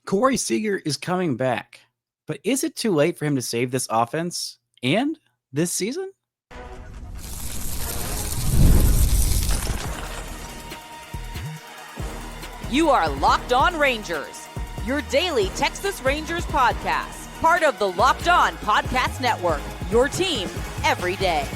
Corey Seager is coming back, but is it too late for him to save this offense and this season? You are Locked On Rangers, your daily Texas Rangers podcast, part of the Locked On Podcast Network, your team every day.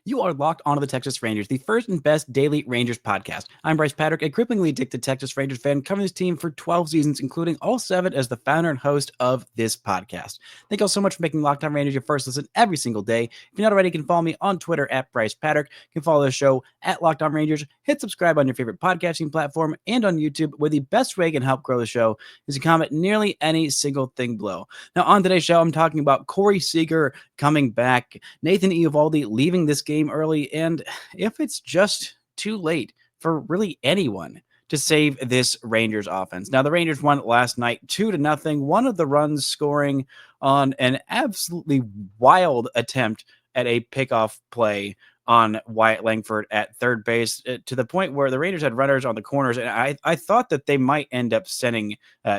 You are locked onto the Texas Rangers, the first and best daily Rangers podcast. I'm Bryce Patrick, a cripplingly addicted Texas Rangers fan, covering this team for 12 seasons, including all 7 as the founder and host of this podcast. Thank you all so much for making Locked On Rangers your first listen every single day. If you're not already, you can follow me on Twitter at Bryce Patrick. You can follow the show at Locked On Rangers. Hit subscribe on your favorite podcasting platform and on YouTube, where the best way you can help grow the show is to comment nearly any single thing below. Now, on today's show, I'm talking about Corey Seager coming back, Nathan Evaldi leaving this game early, and if it's just too late for really anyone to save this Rangers offense. Now, the Rangers won last night 2-0. One of the runs scoring on an absolutely wild attempt at a pickoff play on Wyatt Langford at third base, to the point where the Rangers had runners on the corners, and I thought that they might end up sending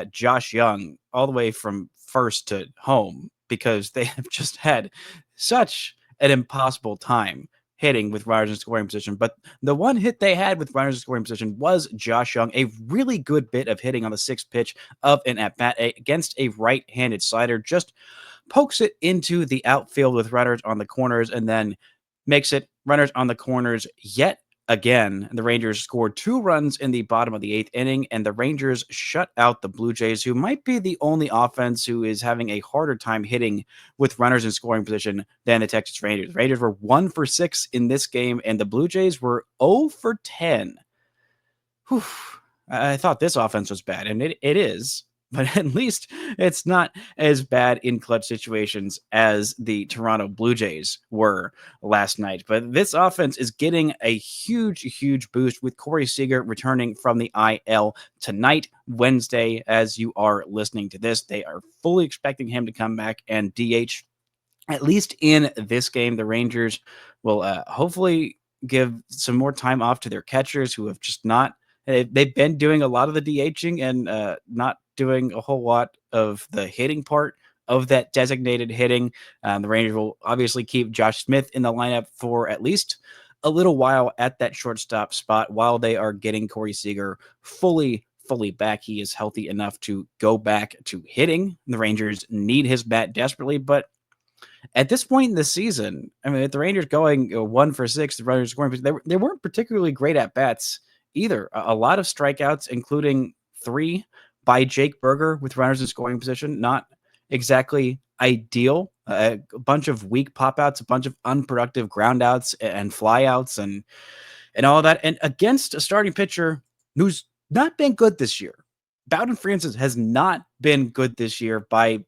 Josh Young all the way from first to home, because they have just had such an impossible time hitting with runners in scoring position. But the one hit they had with runners in scoring position was Josh Young, a really good bit of hitting on the 6th pitch of an at-bat against a right-handed slider, just pokes it into the outfield with runners on the corners, and then makes it runners on the corners yet again. The Rangers scored 2 runs in the bottom of the 8th inning, and the Rangers shut out the Blue Jays, who might be the only offense who is having a harder time hitting with runners in scoring position than the Texas Rangers. The Rangers were 1 for 6 in this game, and the Blue Jays were 0 for 10. Whew. I thought this offense was bad, and it is. But at least it's not as bad in clutch situations as the Toronto Blue Jays were last night. But this offense is getting a huge boost with Corey Seager returning from the IL tonight, Wednesday, as you are listening to this. They are fully expecting him to come back and DH, at least in this game. The Rangers will hopefully give some more time off to their catchers, who have just not. They've been doing a lot of the DHing and not doing a whole lot of the hitting part of that designated hitting. The Rangers will obviously keep Josh Smith in the lineup for at least a little while at that shortstop spot while they are getting Corey Seager fully back. He is healthy enough to go back to hitting. The Rangers need his bat desperately, but at this point in the season, I mean, if the Rangers going 1 for 6, the Rangers scoring, they weren't particularly great at bats either. A lot of strikeouts, including 3 by Jake Berger with runners in scoring position. Not exactly ideal. A bunch of weak pop-outs, a bunch of unproductive groundouts and flyouts and all that. And against a starting pitcher who's not been good this year. Bowden Francis has not been good this year by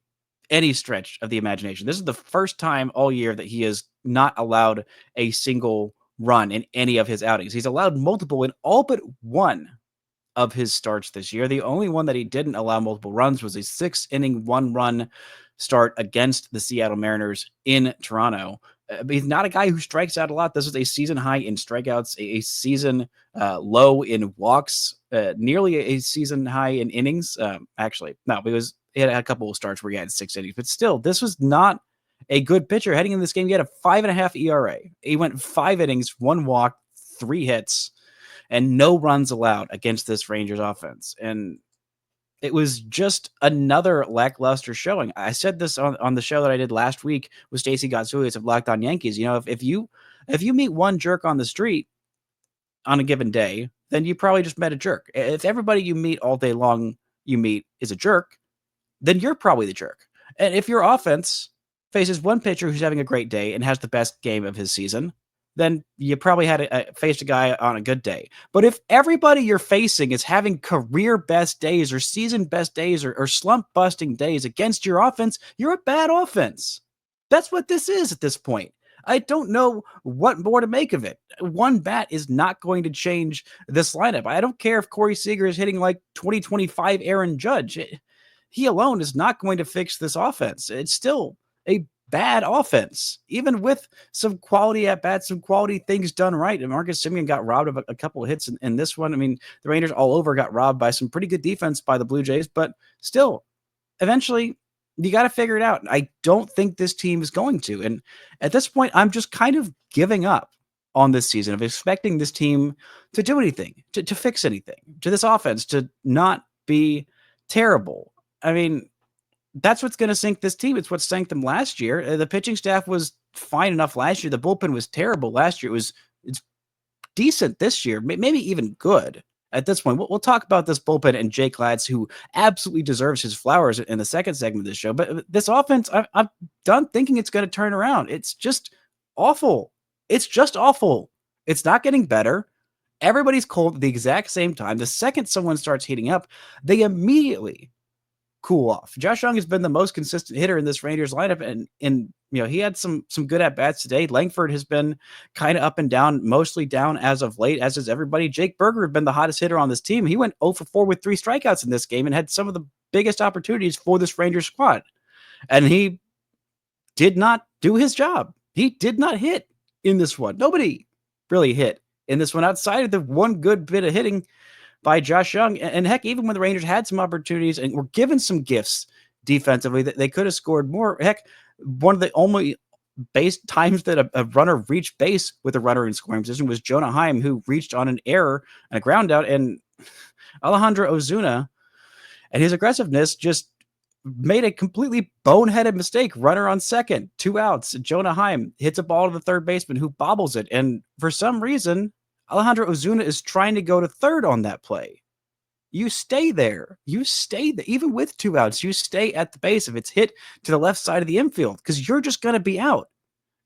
any stretch of the imagination. This is the first time all year that he has not allowed a single run in any of his outings. He's allowed multiple in all but 1 of his starts this year. The only one that he didn't allow multiple runs was a 6-inning 1-run start against the Seattle Mariners in Toronto. He's not a guy who strikes out a lot. This is a season high in strikeouts, a season low in walks, nearly a season high in innings. Actually, no, because he had a couple of starts where he had 6 innings, but still, this was not a good pitcher. Heading in this game, he had a 5.5 ERA. He went 5 innings, 1 walk, 3 hits, and no runs allowed against this Rangers offense. And it was just another lackluster showing. I said this on the show that I did last week with Stacey Gotsulias of Locked On Yankees. You know, if you meet one jerk on the street on a given day, then you probably just met a jerk. If everybody you meet all day long is a jerk, then you're probably the jerk. And if your offense faces one pitcher who's having a great day and has the best game of his season, then you probably had faced a guy on a good day. But if everybody you're facing is having career best days or season best days or slump busting days against your offense, you're a bad offense. That's what this is at this point. I don't know what more to make of it. One bat is not going to change this lineup. I don't care if Corey Seager is hitting like 2025 Aaron Judge. He alone is not going to fix this offense. It's still a bad offense, even with some quality at bats, some quality things done right. And Marcus Semien got robbed of a couple of hits in this one. I mean, the Rangers all over got robbed by some pretty good defense by the Blue Jays, but still, eventually, you got to figure it out. I don't think this team is going to. And at this point, I'm just kind of giving up on this season of expecting this team to do anything, to fix anything, to this offense, to not be terrible. I mean, that's what's going to sink this team. It's what sank them last year. The pitching staff was fine enough last year. The bullpen was terrible last year. It's decent this year, maybe even good at this point. We'll talk about this bullpen and Jake Latz, who absolutely deserves his flowers in the second segment of this show. But this offense, I'm done thinking it's going to turn around. It's just awful. It's just awful. It's not getting better. Everybody's cold at the exact same time. The second someone starts heating up, they immediately cool off. Josh Young has been the most consistent hitter in this Rangers lineup, and he had some good at bats today. Langford has been kind of up and down, mostly down as of late, as is everybody. Jake Berger had been the hottest hitter on this team. He went 0 for 4 with 3 strikeouts in this game and had some of the biggest opportunities for this Rangers squad, and he did not do his job. He did not hit in this one. Nobody really hit in this one outside of the one good bit of hitting by Josh Young. And heck, even when the Rangers had some opportunities and were given some gifts defensively, that they could have scored more. Heck, one of the only base times that a runner reached base with a runner in scoring position was Jonah Heim, who reached on an error and a ground out, and Alejandro Ozuna and his aggressiveness just made a completely boneheaded mistake. Runner on second, 2 outs. Jonah Heim hits a ball to the third baseman who bobbles it. And for some reason, Alejandro Ozuna is trying to go to third on that play. You stay there. You stay there. Even with 2 outs, you stay at the base if it's hit to the left side of the infield, because you're just going to be out.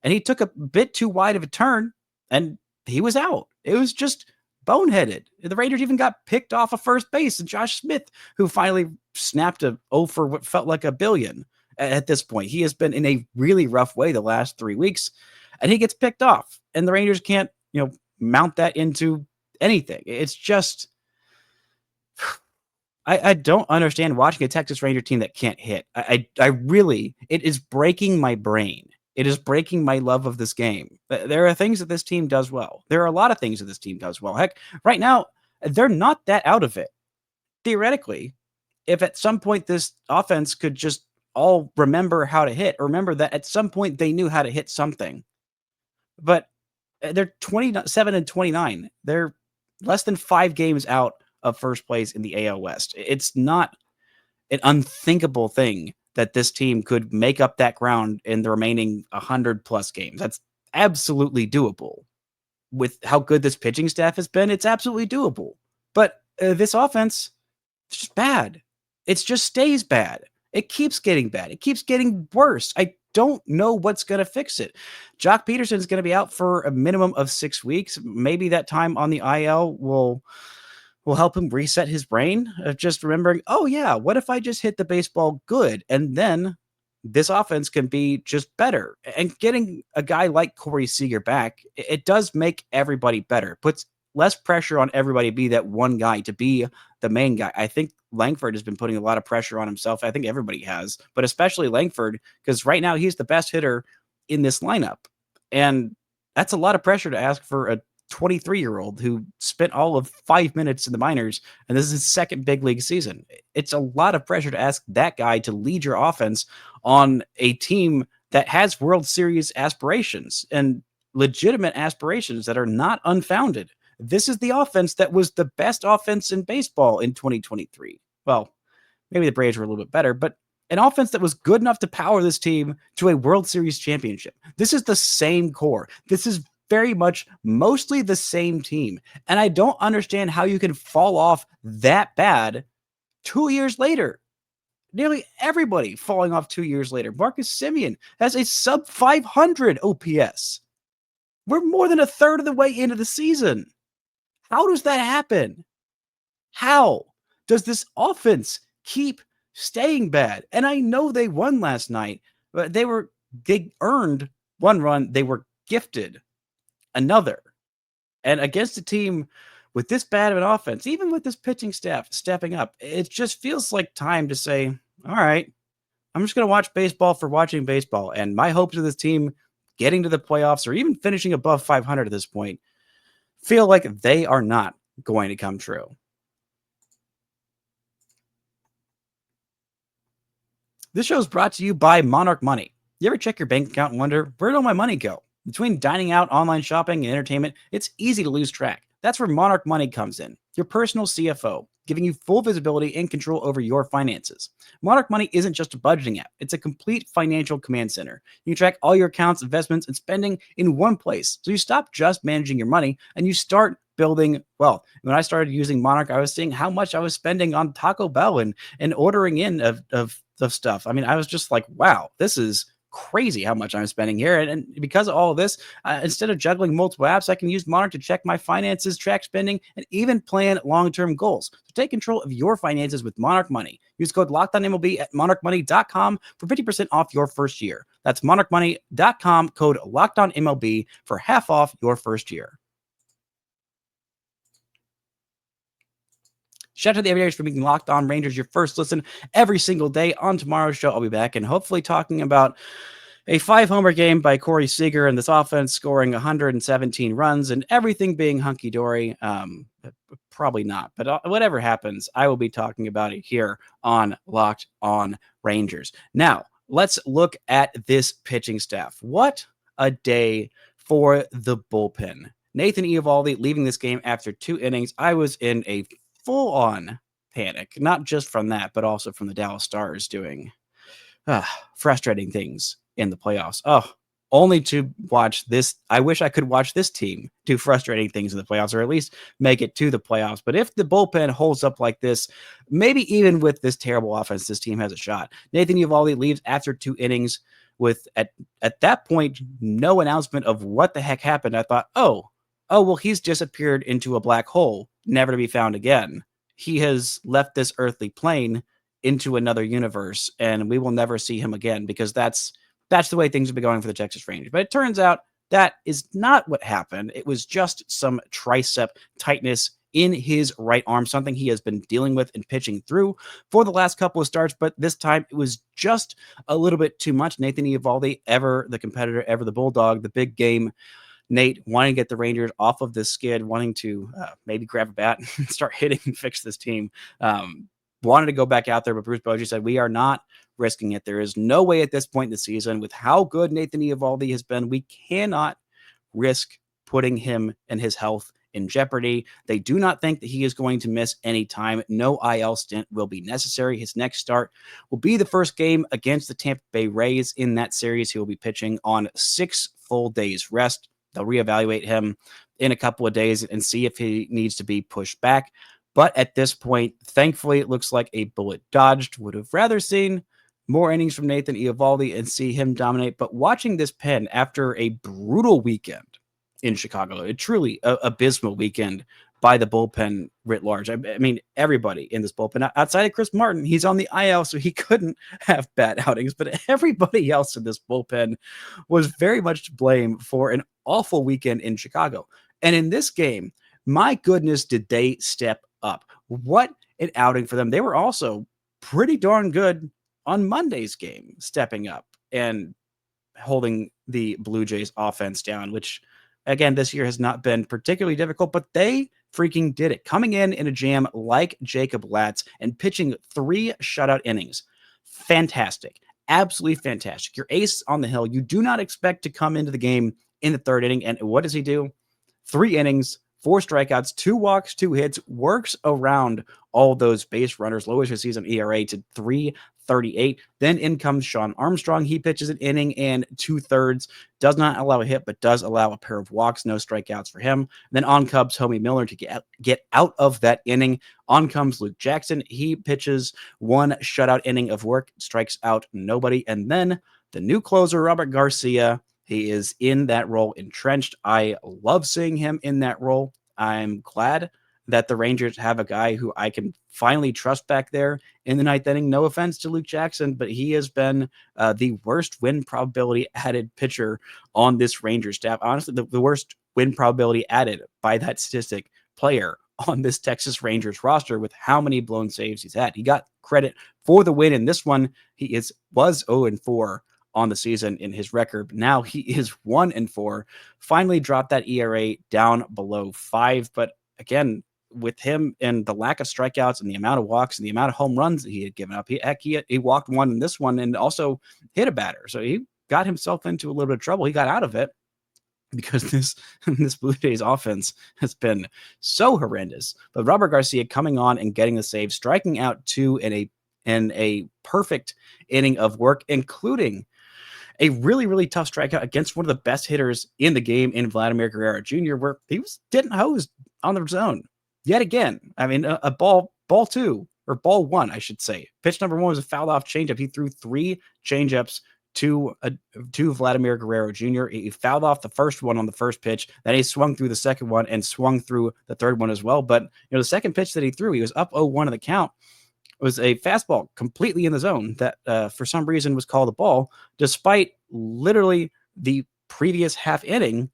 And he took a bit too wide of a turn, and he was out. It was just boneheaded. The Rangers even got picked off of first base, and Josh Smith, who finally snapped a 0 for what felt like a billion at this point. He has been in a really rough way the last 3 weeks, and he gets picked off, and the Rangers can't, mount that into anything. It's just, I don't understand watching a Texas Ranger team that can't hit. I really, it is breaking my brain. It is breaking my love of this game. There are things that this team does well. There are a lot of things that this team does well. Heck, right now, they're not that out of it. Theoretically, if at some point this offense could just all remember how to hit, or remember that at some point they knew how to hit something. But they're 27 and 29. They're less than 5 games out of first place in the AL West. It's not an unthinkable thing that this team could make up that ground in the remaining 100 plus games. That's absolutely doable. With how good this pitching staff has been, it's absolutely doable. But this offense, it's just bad. It just stays bad. It keeps getting bad. It keeps getting worse. I don't know what's going to fix it. Jock Peterson's going to be out for a minimum of 6 weeks. Maybe that time on the IL will help him reset his brain of just remembering, oh yeah, what if I just hit the baseball good? And then this offense can be just better. And getting a guy like Corey Seager back, it does make everybody better. It puts less pressure on everybody to be that one guy, to be the main guy. I think Langford has been putting a lot of pressure on himself. I think everybody has, but especially Langford, because right now he's the best hitter in this lineup. And that's a lot of pressure to ask for a 23-year-old who spent all of 5 minutes in the minors, and this is his second big league season. It's a lot of pressure to ask that guy to lead your offense on a team that has World Series aspirations and legitimate aspirations that are not unfounded. This is the offense that was the best offense in baseball in 2023. Well, maybe the Braves were a little bit better, but an offense that was good enough to power this team to a World Series championship. This is the same core. This is very much mostly the same team. And I don't understand how you can fall off that bad 2 years later. Nearly everybody falling off 2 years later. Marcus Semien has a sub 500 OPS. We're more than a third of the way into the season. How does that happen? How does this offense keep staying bad? And I know they won last night, but they earned one run. They were gifted another. And against a team with this bad of an offense, even with this pitching staff stepping up, it just feels like time to say, all I'm just going to watch baseball for watching baseball. And my hopes of this team getting to the playoffs or even finishing above 500 at this point feel like they are not going to come true. This show is brought to you by Monarch Money. You ever check your bank account and wonder, where did all my money go? Between dining out, online shopping, and entertainment, it's easy to lose track. That's where Monarch Money comes in, your personal CFO, giving you full visibility and control over your finances. Monarch Money isn't just a budgeting app, it's a complete financial command center. You can track all your accounts, investments, and spending in one place. So you stop just managing your money and you start building wealth. When I started using Monarch, I was seeing how much I was spending on Taco Bell and ordering in of stuff. I mean, I was just like, wow, this is crazy how much I'm spending here. And because of all of this, instead of juggling multiple apps, I can use Monarch to check my finances, track spending, and even plan long-term goals. So take control of your finances with Monarch Money. Use code LOCKEDONMLB at monarchmoney.com for 50% off your first year. That's monarchmoney.com, code LOCKEDONMLB for half off your first year. Shout out to the Everydayers for making Locked On Rangers your first listen every single day. On tomorrow's show, I'll be back and hopefully talking about a 5-homer game by Corey Seager and this offense scoring 117 runs and everything being hunky-dory. Probably not, but whatever happens, I will be talking about it here on Locked On Rangers. Now, let's look at this pitching staff. What a day for the bullpen. Nathan Evaldi leaving this game after 2 innings. I was in a full-on panic, not just from that, but also from the Dallas Stars doing frustrating things in the playoffs. Only to watch this. I wish I could watch this team do frustrating things in the playoffs, or at least make it to the playoffs. But if the bullpen holds up like this, maybe even with this terrible offense, this team has a shot. Nathan Evaldi leaves after 2 innings with, at that point, no announcement of what the heck happened. I thought, well, he's disappeared into a black hole, never to be found again. He has left this earthly plane into another universe, and we will never see him again, because that's the way things have been going for the Texas Rangers. But it turns out that is not what happened. It was just some tricep tightness in his right arm, something he has been dealing with and pitching through for the last couple of starts, but this time it was just a little bit too much. Nathan Evaldi, ever the competitor, ever the bulldog, the big game Nate wanting to get the Rangers off of this skid, wanting to maybe grab a bat and start hitting and fix this team. Wanted to go back out there, but Bruce Bochy said, we are not risking it. There is no way at this point in the season, with how good Nathan Evaldi has been, we cannot risk putting him and his health in jeopardy. They do not think that he is going to miss any time. No IL stint will be necessary. His next start will be the first game against the Tampa Bay Rays. In that series, he will be pitching on 6 full days rest. They'll reevaluate him in a couple of days and see if he needs to be pushed back. But at this point, thankfully, it looks like a bullet dodged. Would have rather seen more innings from Nathan Evaldi and see him dominate. But watching this pen after a brutal weekend in Chicago, a truly abysmal weekend by the bullpen writ large. I mean, everybody in this bullpen, outside of Chris Martin, he's on the IL, so he couldn't have bad outings. But everybody else in this bullpen was very much to blame for an awful weekend in Chicago. And in this game, my goodness, did they step up. What an outing for them. They were also pretty darn good on Monday's game, stepping up and holding the Blue Jays offense down, which, again, this year has not been particularly difficult, but they freaking did it. Coming in a jam like Jacob Latz and pitching 3 shutout innings. Fantastic. Absolutely fantastic. Your ace on the hill. You do not expect to come into the game in the 3rd inning. And what does he do? 3 innings, 4 strikeouts, 2 walks, 2 hits, works around all those base runners, lowers his season ERA to 3.38. Then in comes Sean Armstrong. He pitches an inning and 2/3, does not allow a hit, but does allow a pair of walks, no strikeouts for him. And then on comes Homie Miller to get out of that inning. On comes Luke Jackson. He pitches 1 shutout inning of work, strikes out nobody. And then the new closer, Robert Garcia, he is in that role entrenched. I love seeing him in that role. I'm glad that the Rangers have a guy who I can finally trust back there in the 9th inning. No offense to Luke Jackson, but he has been the worst win probability added pitcher on this Rangers staff. Honestly, the worst win probability added by that statistic player on this Texas Rangers roster with how many blown saves he's had. He got credit for the win in this one. He was 0-4 on the season in his record. Now he is 1-4. Finally dropped that ERA down below 5. But again, with him and the lack of strikeouts and the amount of walks and the amount of home runs that he had given up, he walked one in this one and also hit a batter. So he got himself into a little bit of trouble. He got out of it because this Blue Jays offense has been so horrendous. But Robert Garcia coming on and getting the save, striking out 2 in a perfect inning of work, including a really, really tough strikeout against one of the best hitters in the game in Vladimir Guerrero Jr., where he was getting hosed on the zone yet again. I mean, a ball 2 or ball 1, I should say. Pitch number 1 was a fouled off changeup. He threw 3 changeups to Vladimir Guerrero Jr. He fouled off the first one on the first pitch. Then he swung through the second one and swung through the third one as well. But the second pitch that he threw, he was up 0-1 in the count. It was a fastball completely in the zone that for some reason was called a ball, despite literally the previous half inning,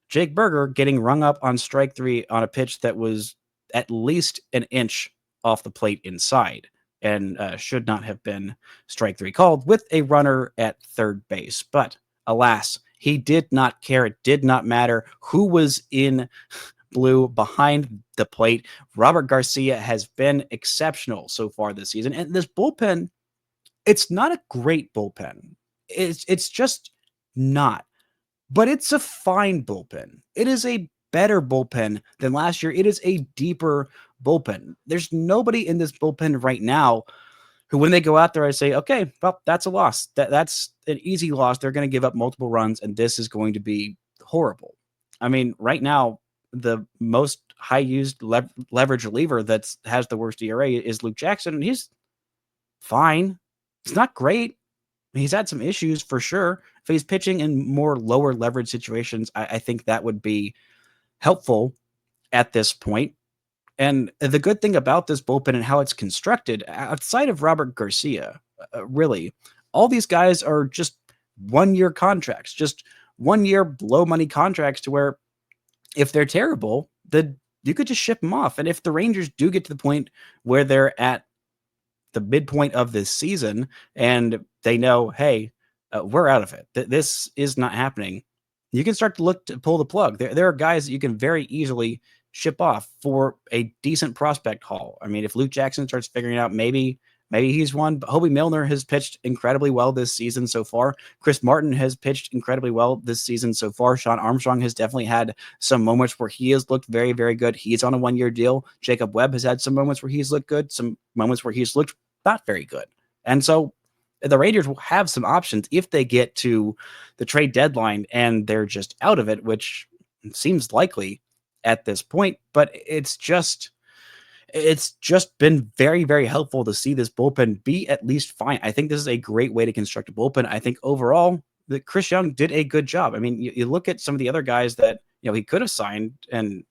Jake Berger getting rung up on strike 3 on a pitch that was at least an inch off the plate inside and should not have been strike 3 called, with a runner at third base. But alas, he did not care. It did not matter who was in blue behind the plate. Robert Garcia has been exceptional so far this season. And this bullpen, it's not a great bullpen. It's just not. But it's a fine bullpen. It is a better bullpen than last year. It is a deeper bullpen. There's nobody in this bullpen right now who, when they go out there, I say, okay, well, that's a loss. That's an easy loss. They're going to give up multiple runs, and this is going to be horrible. I mean, right now, the most high-used leverage reliever that has the worst ERA is Luke Jackson, and he's fine. It's not great. He's had some issues for sure. If he's pitching in more lower leverage situations, I think that would be helpful at this point. And the good thing about this bullpen and how it's constructed, outside of Robert Garcia, really, all these guys are just 1-year contracts, just 1-year blow money contracts, to where if they're terrible, then you could just ship them off. And if the Rangers do get to the point where they're at the midpoint of this season and they know, hey, we're out of it, this is not happening, you can start to look to pull the plug. There are guys that you can very easily ship off for a decent prospect haul. I mean, if Luke Jackson starts figuring out, maybe he's one. But Hobie Milner has pitched incredibly well this season so far. Chris Martin has pitched incredibly well this season so far. Sean Armstrong has definitely had some moments where he has looked very, very good. He's on a 1-year deal. Jacob Webb has had some moments where he's looked good, some moments where he's looked not very good. And so the Rangers will have some options if they get to the trade deadline and they're just out of it, which seems likely at this point. But it's just been very, very helpful to see this bullpen be at least fine. I think this is a great way to construct a bullpen. I think overall that Chris Young did a good job. I mean, you look at some of the other guys that he could have signed, and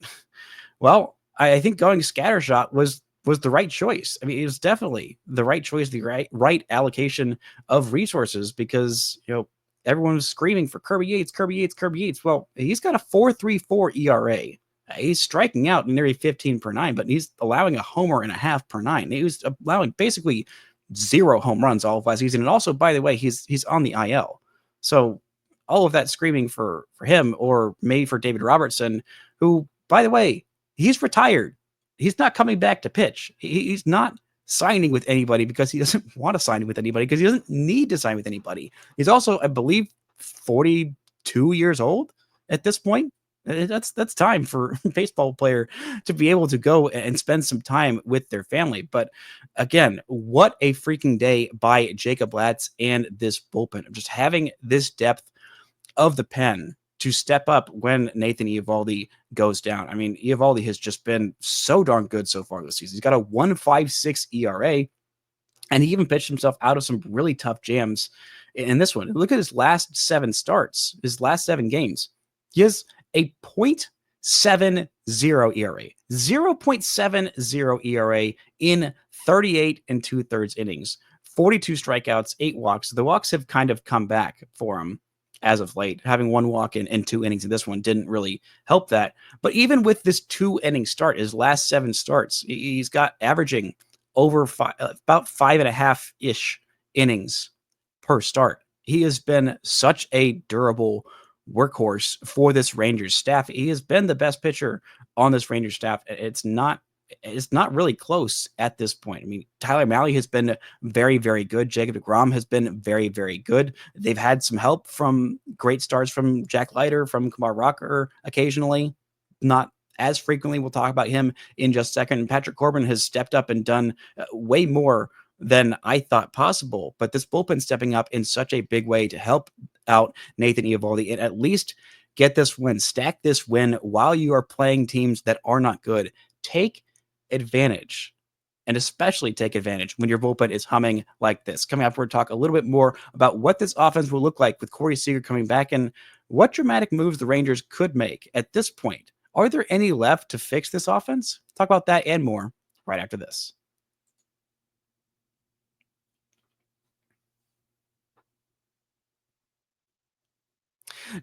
well, I think going scattershot was the right choice. I mean, it was definitely the right choice, the right allocation of resources, because everyone was screaming for Kirby Yates. Well, he's got a 4.34 ERA. He's striking out nearly 15 per 9, but he's allowing a homer and a half per 9. He was allowing basically 0 home runs all of last season. And also, by the way, he's on the IL. So all of that screaming for him, or maybe for David Robertson, who, by the way, he's retired. He's not coming back to pitch. He's not signing with anybody because he doesn't want to sign with anybody, because he doesn't need to sign with anybody. He's also, I believe, 42 years old at this point. That's time for a baseball player to be able to go and spend some time with their family. But again, what a freaking day by Jacob Latz and this bullpen. Just having this depth of the pen to step up when Nathan Evaldi goes down. I mean, Evaldi has just been so darn good so far this season. He's got a 1.56 ERA, and he even pitched himself out of some really tough jams in this one. Look at his last 7 starts, his last 7 games. He has a 0.70 ERA, 0.70 ERA in 38 2/3 innings, 42 strikeouts, 8 walks. The walks have kind of come back for him as of late. Having one walk in 2 innings in this one didn't really help that. But even with this 2 inning start, his last 7 starts, he's got averaging over about 5.5-ish innings per start. He has been such a durable workhorse for this Rangers staff. He has been the best pitcher on this Rangers staff. It's not really close at this point. I mean, Tyler Mahle has been very, very good. Jacob deGrom has been very, very good. They've had some help from great starts from Jack Leiter, from Kumar Rocker occasionally, not as frequently. We'll talk about him in just a second. And Patrick Corbin has stepped up and done way more than I thought possible. But this bullpen stepping up in such a big way to help out Nathan Evaldi and at least get this win, stack this win while you are playing teams that are not good. Take advantage, and especially take advantage when your bullpen is humming like this. Coming up, we're going to talk a little bit more about what this offense will look like with Corey Seager coming back and what dramatic moves the Rangers could make at this point. Are there any left to fix this offense? Talk about that and more right after this.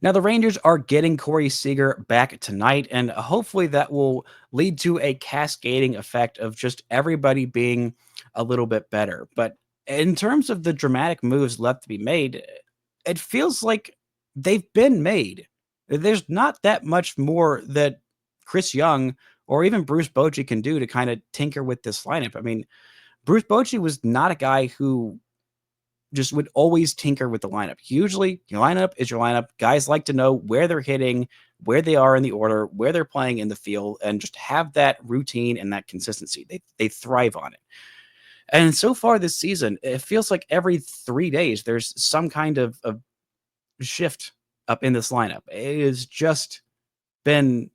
Now, the Rangers are getting Corey Seager back tonight, and hopefully that will lead to a cascading effect of just everybody being a little bit better. But in terms of the dramatic moves left to be made, it feels like they've been made. There's not that much more that Chris Young or even Bruce Bochy can do to kind of tinker with this lineup. I mean, Bruce Bochy was not a guy who just would always tinker with the lineup. Usually your lineup is your lineup. Guys like to know where they're hitting, where they are in the order, where they're playing in the field, and just have that routine and that consistency. They thrive on it. And so far this season, it feels like every 3 days there's some kind of shift up in this lineup. It has just been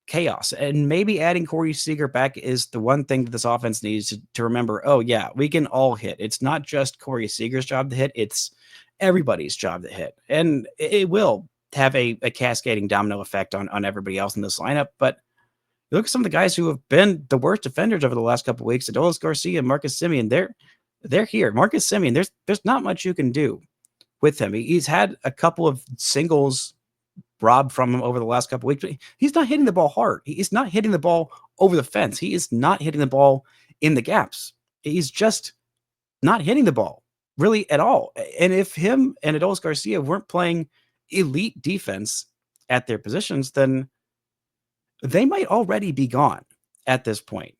chaos. And maybe adding Corey Seager back is the one thing that this offense needs to remember. Oh, yeah, we can all hit. It's not just Corey Seager's job to hit. It's everybody's job to hit. And it will have a cascading domino effect on everybody else in this lineup. But look at some of the guys who have been the worst defenders over the last couple of weeks. Adolis Garcia and Marcus Semien, they're here. Marcus Semien, there's not much you can do with him. He's had a couple of singles robbed from him over the last couple of weeks. He's not hitting the ball hard. He's not hitting the ball over the fence. He is not hitting the ball in the gaps. He's just not hitting the ball really at all. And if him and Adolis Garcia weren't playing elite defense at their positions, then they might already be gone at this point.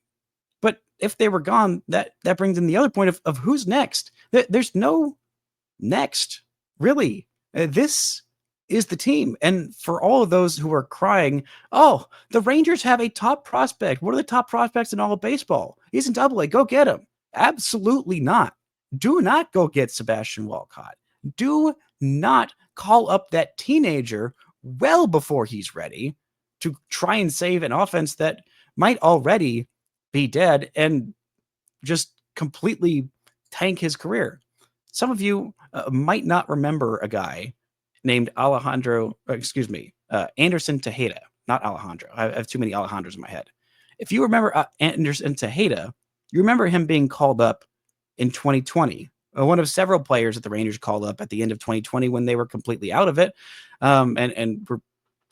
But if they were gone, that brings in the other point of who's next. There's no next, really. This is the team. And for all of those who are crying, oh, the Rangers have a top prospect. What are the top prospects in all of baseball? He's in Double-A. Go get him. Absolutely not. Do not go get Sebastian Walcott. Do not call up that teenager well before he's ready to try and save an offense that might already be dead and just completely tank his career. Some of you might not remember a guy named Anderson Tejeda, not Alejandro. I have too many Alejandros in my head. If you remember Anderson Tejeda, you remember him being called up in 2020. One of several players that the Rangers called up at the end of 2020 when they were completely out of it. And we're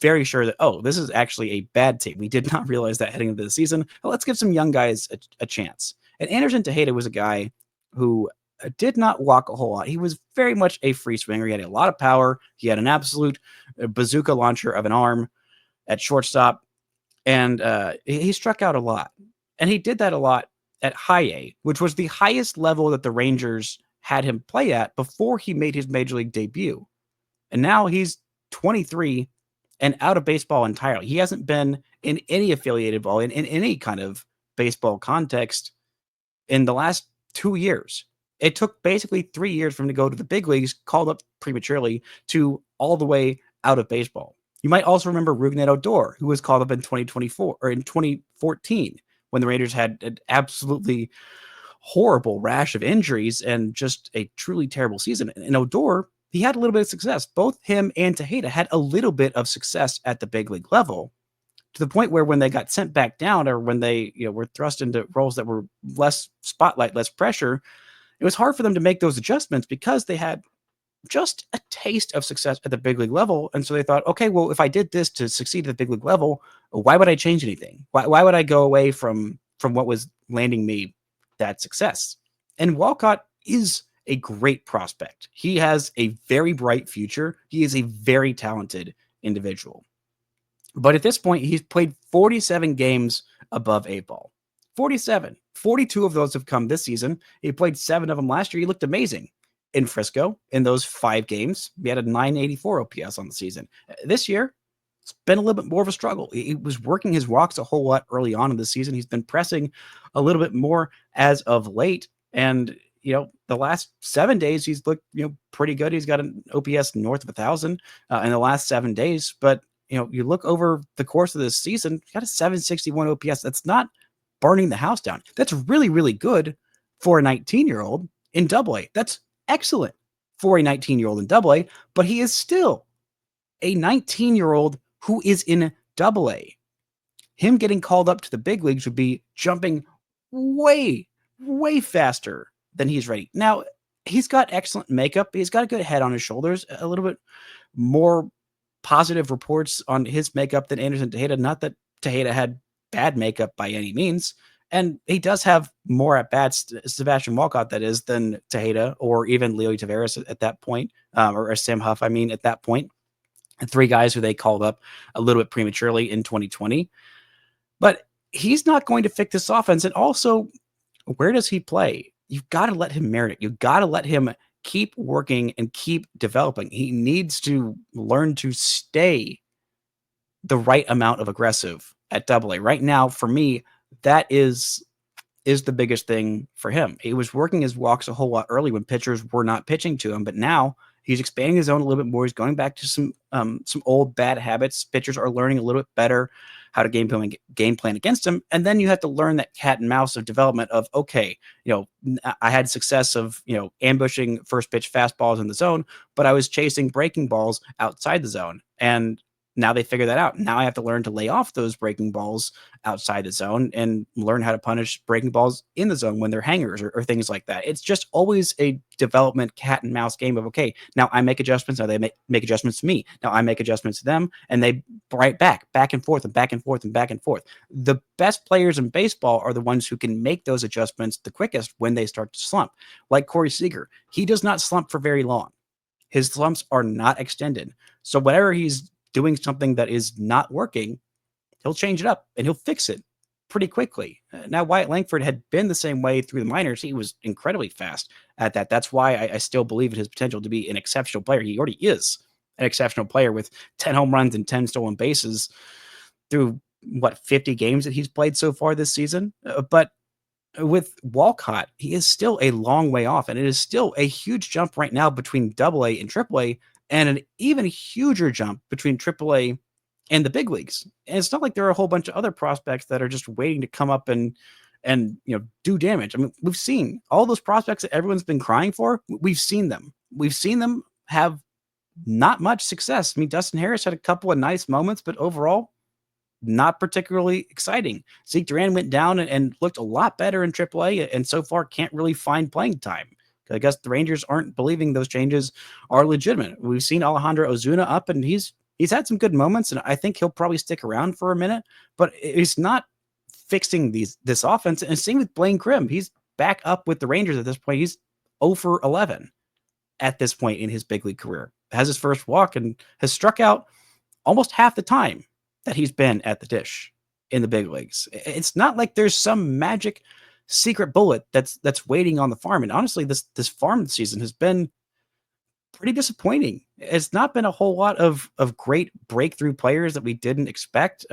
very sure that, oh, this is actually a bad team. We did not realize that heading into the season. Well, let's give some young guys a chance. And Anderson Tejeda was a guy who did not walk a whole lot. He was very much a free swinger. He had a lot of power. He had an absolute bazooka launcher of an arm at shortstop. And he struck out a lot. And he did that a lot at high A, which was the highest level that the Rangers had him play at before he made his major league debut. And now he's 23 and out of baseball entirely. He hasn't been in any affiliated ball, in any kind of baseball context in the last 2 years. It took basically 3 years for him to go to the big leagues, called up prematurely, to all the way out of baseball. You might also remember Rougned Odor, who was called up in 2024 or in 2014 when the Raiders had an absolutely horrible rash of injuries and just a truly terrible season. And Odor, he had a little bit of success. Both him and Tejeda had a little bit of success at the big league level, to the point where when they got sent back down, or when they were thrust into roles that were less spotlight, less pressure, it was hard for them to make those adjustments because they had just a taste of success at the big league level. And so they thought, okay, well, if I did this to succeed at the big league level, why would I change anything? Why would I go away from what was landing me that success? And Walcott is a great prospect. He has a very bright future. He is a very talented individual. But at this point, he's played 47 games above 8 ball. 47. 42 of those have come this season. He played 7 of them last year. He looked amazing in Frisco in those 5 games. He had a 984 OPS on the season. This year, it's been a little bit more of a struggle. He was working his walks a whole lot early on in the season. He's been pressing a little bit more as of late. And, the last 7 days, he's looked, pretty good. He's got an OPS north of 1,000 in the last 7 days. But, you look over the course of this season, got a 761 OPS. That's not burning the house down. That's really, really good for a 19-year-old in Double-A. That's excellent for a 19-year-old in Double-A, but he is still a 19-year-old who is in Double-A. Him getting called up to the big leagues would be jumping way, way faster than he's ready. Now, he's got excellent makeup. He's got a good head on his shoulders, a little bit more positive reports on his makeup than Anderson Tejeda. Not that Tejeda had bad makeup by any means. And he does have more at bats, Sebastian Walcott, that is, than Tejeda or even Leo Taveras at that point, or Sam Huff, at that point. And 3 guys who they called up a little bit prematurely in 2020. But he's not going to fix this offense. And also, where does he play? You've got to let him merit it. You've got to let him keep working and keep developing. He needs to learn to stay the right amount of aggressive at Double-A. Right now, for me, that is the biggest thing for him. He was working his walks a whole lot early when pitchers were not pitching to him, but now he's expanding his zone a little bit more. He's going back to some old bad habits. Pitchers are learning a little bit better how to game plan against him. And then you have to learn that cat and mouse of development of, okay, I had success of, ambushing first pitch fastballs in the zone, but I was chasing breaking balls outside the zone. And now they figure that out. Now I have to learn to lay off those breaking balls outside the zone and learn how to punish breaking balls in the zone when they're hangers or things like that. It's just always a development cat and mouse game of, okay, now I make adjustments. Now they make adjustments to me. Now I make adjustments to them, and they right back and forth and back and forth and back and forth. The best players in baseball are the ones who can make those adjustments the quickest when they start to slump. Like Corey Seager, he does not slump for very long. His slumps are not extended. So whenever he's doing something that is not working, he'll change it up and he'll fix it pretty quickly. Now, Wyatt Langford had been the same way through the minors. He was incredibly fast at that. That's why I still believe in his potential to be an exceptional player. He already is an exceptional player with 10 home runs and 10 stolen bases through 50 games that he's played so far this season. But with Walcott, he is still a long way off, and it is still a huge jump right now between Double-A and Triple-A, and an even huger jump between Triple-A and the big leagues. And it's not like there are a whole bunch of other prospects that are just waiting to come up and do damage. We've seen all those prospects that everyone's been crying for. We've seen them. We've seen them have not much success. Dustin Harris had a couple of nice moments, but overall, not particularly exciting. Zeke Duran went down and looked a lot better in AAA, and so far can't really find playing time. I guess the Rangers aren't believing those changes are legitimate. We've seen Alejandro Ozuna up, and he's had some good moments, and I think he'll probably stick around for a minute, but he's not fixing this offense. And same with Blaine Crim. He's back up with the Rangers at this point. He's 0 for 11 at this point in his big league career. Has his first walk and has struck out almost half the time that he's been at the dish in the big leagues. It's not like there's some magic secret bullet that's waiting on the farm. And honestly, this farm season has been pretty disappointing. It's not been a whole lot of great breakthrough players that we didn't expect.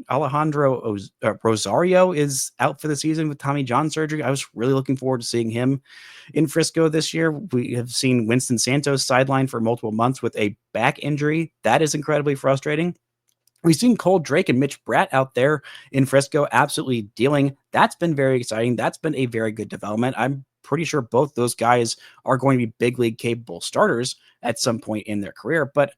Alejandro Rosario is out for the season with Tommy John surgery. I was really looking forward to seeing him in Frisco this year. We have seen Winston Santos sidelined for multiple months with a back injury. That is incredibly frustrating. We've seen Cole Drake and Mitch Bratt out there in Frisco absolutely dealing. That's been very exciting. That's been a very good development. I'm pretty sure both those guys are going to be big league capable starters at some point in their career, but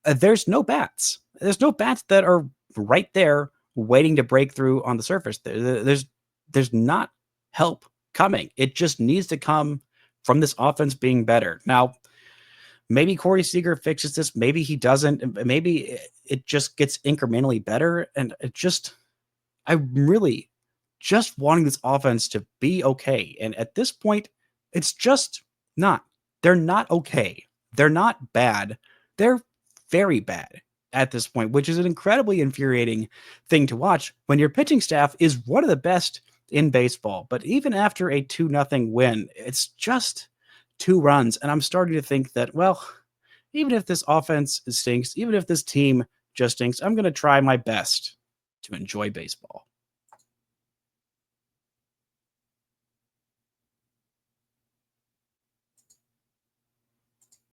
there's no bats. There's no bats that are right there waiting to break through on the surface. There's not help coming. It just needs to come from this offense being better. Now, maybe Corey Seager fixes this. Maybe he doesn't. Maybe it just gets incrementally better. And I'm really just wanting this offense to be okay. And at this point, it's just not. They're not okay. They're not bad. They're very bad at this point, which is an incredibly infuriating thing to watch when your pitching staff is one of the best in baseball. But even after a 2-0 win, it's just 2 runs. And I'm starting to think that, well, even if this offense stinks, even if this team just stinks, I'm going to try my best to enjoy baseball.